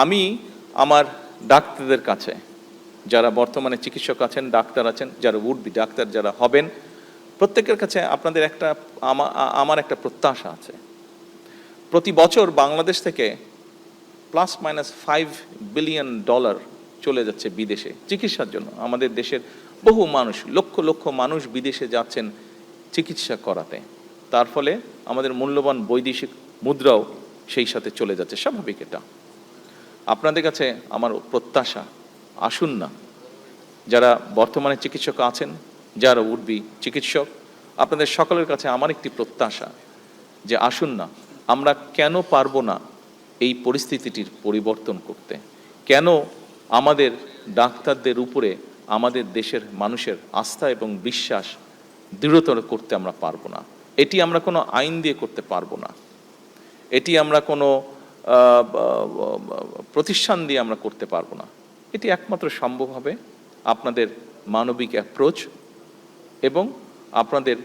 আমি আমার ডাক্তারদের কাছে, যারা বর্তমানে চিকিৎসক আছেন, ডাক্তার আছেন, যারা উড বি ডাক্তার যারা হবেন, প্রত্যেকের কাছে আপনাদের আমার একটা প্রত্যাশা আছে। প্রতি বছর বাংলাদেশ থেকে ±5 বিলিয়ন ডলার চলে যাচ্ছে বিদেশে চিকিৎসার জন্য। আমাদের দেশের বহু মানুষ, লক্ষ লক্ষ মানুষ বিদেশে যাচ্ছেন চিকিৎসা করাতে। তার ফলে আমাদের মূল্যবান বৈদেশিক মুদ্রাও সেই সাথে চলে যাচ্ছে। স্বাভাবিক এটা। আপনাদের কাছে আমার প্রত্যাশা, আসুন না, যারা বর্তমানে চিকিৎসক আছেন, যারা উড-বি চিকিৎসক, আপনাদের সকলের কাছে আমার একটি প্রত্যাশা যে আসুন না, আমরা কেন পারবো না এই পরিস্থিতিটির পরিবর্তন করতে? কেন আমাদের ডাক্তারদের উপরে আমাদের দেশের মানুষের আস্থা এবং বিশ্বাস দৃঢ়তর করতে আমরা পারবো না? এটি আমরা কোনো আইন দিয়ে করতে পারবো না, এটি আমরা কোনো প্রতিষ্ঠান দিয়ে আমরা করতে পারবো না। এটি একমাত্র সম্ভব হবে আপনাদের মানবিক অ্যাপ্রোচ এবং আপনাদের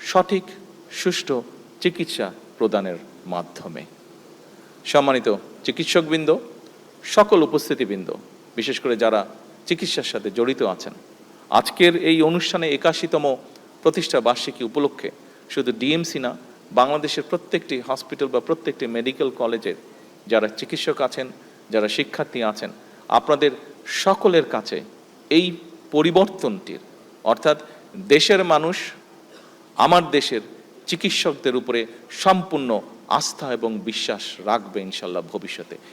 সঠিক সুষ্ঠু চিকিৎসা প্রদানের মাধ্যমে। সম্মানিত চিকিৎসকবৃন্দ, সকল উপস্থিতিবৃন্দ, বিশেষ করে যারা চিকিৎসার সাথে জড়িত আছেন, আজকের এই অনুষ্ঠানে 81তম প্রতিষ্ঠা বার্ষিকী উপলক্ষে শুধু ডিএমসি না, বাংলাদেশের প্রত্যেকটি হসপিটাল বা প্রত্যেকটি মেডিকেল কলেজের যারা চিকিৎসক আছেন, যারা শিক্ষার্থী আছেন, আপনাদের সকলের কাছে এই পরিবর্তনটির, অর্থাৎ দেশের মানুষ আমার দেশের চিকিৎসকদের উপরে সম্পূর্ণ আস্থা এবং বিশ্বাস রাখবে ইনশাল্লাহ ভবিষ্যতে।